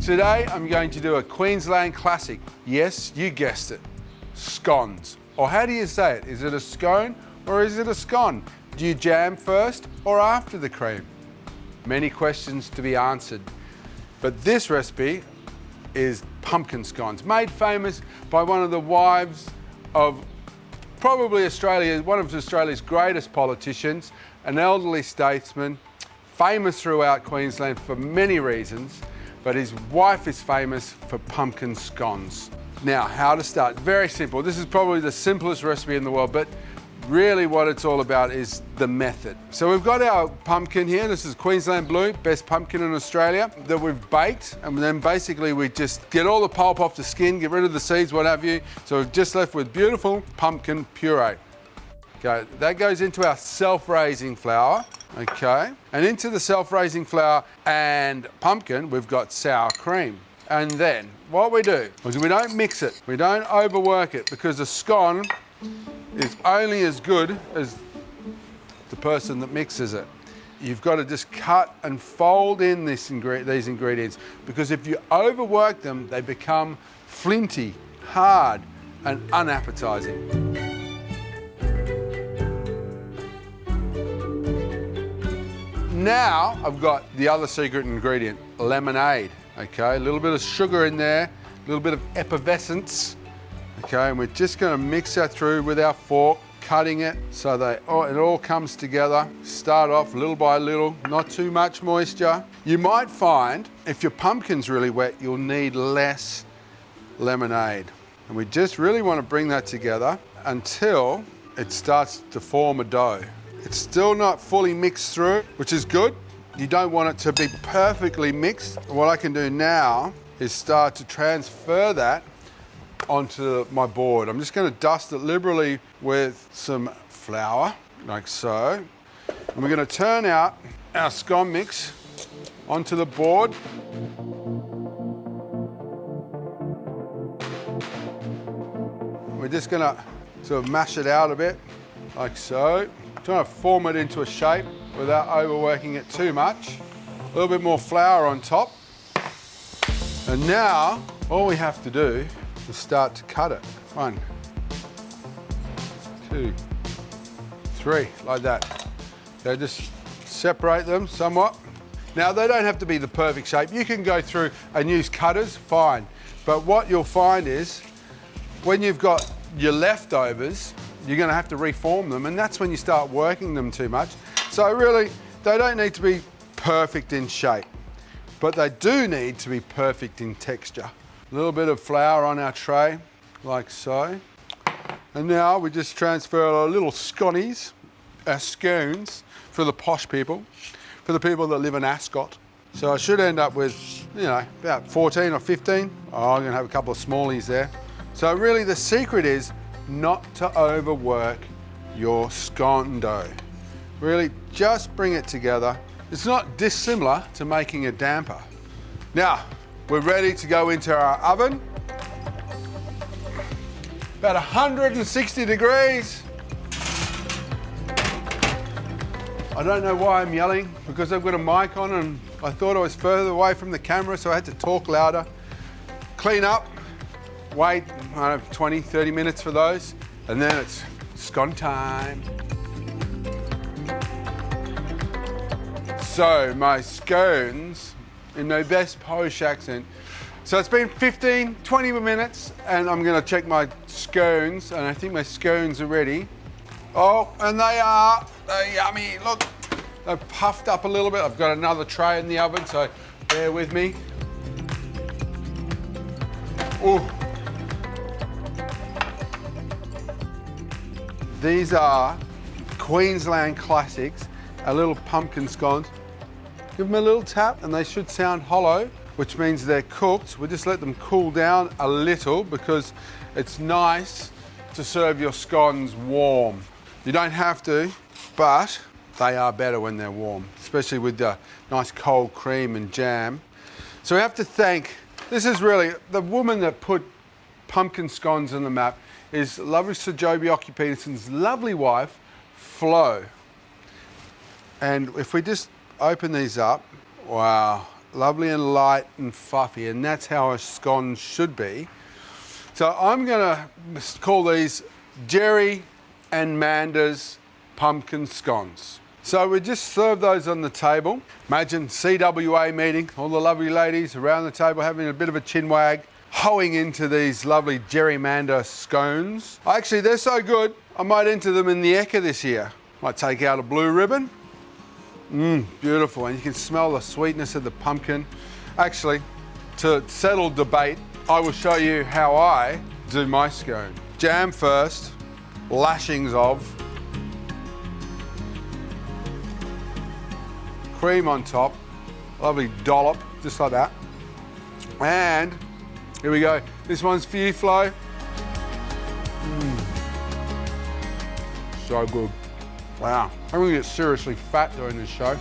Today I'm going to do a Queensland classic. Yes, you guessed it, scones. Or how do you say it? Is it a scone or is it a scone? Do you jam first or after the cream? Many questions to be answered. But this recipe is pumpkin scones, made famous by one of the wives of probably one of Australia's greatest politicians, an elderly statesman, famous throughout Queensland for many reasons, but his wife is famous for pumpkin scones. Now, how to start? Very simple. This is probably the simplest recipe in the world, but really what it's all about is the method. So we've got our pumpkin here. This is Queensland Blue, best pumpkin in Australia, that we've baked. And then basically we just get all the pulp off the skin, get rid of the seeds, what have you. So we're just left with beautiful pumpkin puree. Okay, that goes into our self-raising flour. Okay, and into the self-raising flour and pumpkin, we've got sour cream. And then what we do is we don't mix it. We don't overwork it, because a scone is only as good as the person that mixes it. You've got to just cut and fold in these ingredients, because if you overwork them, they become flinty, hard, and unappetizing. Now I've got the other secret ingredient, lemonade. Okay, a little bit of sugar in there, a little bit of effervescence. Okay, and we're just going to mix that through with our fork, cutting it so it all comes together. Start off little by little, not too much moisture. You might find if your pumpkin's really wet, you'll need less lemonade. And we just really want to bring that together until it starts to form a dough. It's still not fully mixed through, which is good. You don't want it to be perfectly mixed. What I can do now is start to transfer that onto my board. I'm just going to dust it liberally with some flour, like so. And we're going to turn out our scone mix onto the board. We're just going to sort of mash it out a bit, like so. Trying to form it into a shape without overworking it too much. A little bit more flour on top. And now, all we have to do is start to cut it. 1, 2, 3, like that. So just separate them somewhat. Now, they don't have to be the perfect shape. You can go through and use cutters, fine. But what you'll find is, when you've got your leftovers, you're going to have to reform them, and that's when you start working them too much. So really, they don't need to be perfect in shape, but they do need to be perfect in texture. A little bit of flour on our tray, like so. And now we just transfer our little sconies, our scones, for the posh people, for the people that live in Ascot. So I should end up with, about 14 or 15. Oh, I'm going to have a couple of smallies there. So really the secret is not to overwork your scone dough. Really just bring it together. It's not dissimilar to making a damper. Now, we're ready to go into our oven. About 160 degrees. I don't know why I'm yelling, because I've got a mic on and I thought I was further away from the camera, so I had to talk louder. Clean up. Wait, 20, 30 minutes for those, and then it's scone time. So my scones, in my best posh accent. So it's been 15, 20 minutes, and I'm gonna check my scones, and I think my scones are ready. Oh, and they're yummy. Look, they're puffed up a little bit. I've got another tray in the oven, so bear with me. Ooh. These are Queensland classics, our little pumpkin scones. Give them a little tap and they should sound hollow, which means they're cooked. We just let them cool down a little, because it's nice to serve your scones warm. You don't have to, but they are better when they're warm, especially with the nice cold cream and jam. So we have to thank, this is really, the woman that put pumpkin scones on the map is lovely Sir Joby Occupeterson's lovely wife, Flo. And if we just open these up, wow, lovely and light and fluffy, and that's how a scone should be. So I'm gonna call these Jerry and Manda's pumpkin scones. So we just serve those on the table. Imagine CWA meeting, all the lovely ladies around the table having a bit of a chin wag, hoeing into these lovely Jerry Manda scones. Actually, they're so good, I might enter them in the Ekka this year. Might take out a blue ribbon. Beautiful, and you can smell the sweetness of the pumpkin. Actually, to settle debate, I will show you how I do my scone. Jam first, lashings of, cream on top, lovely dollop, just like that. And here we go. This one's for you, Flo. So good. Wow, I'm gonna get seriously fat doing this show.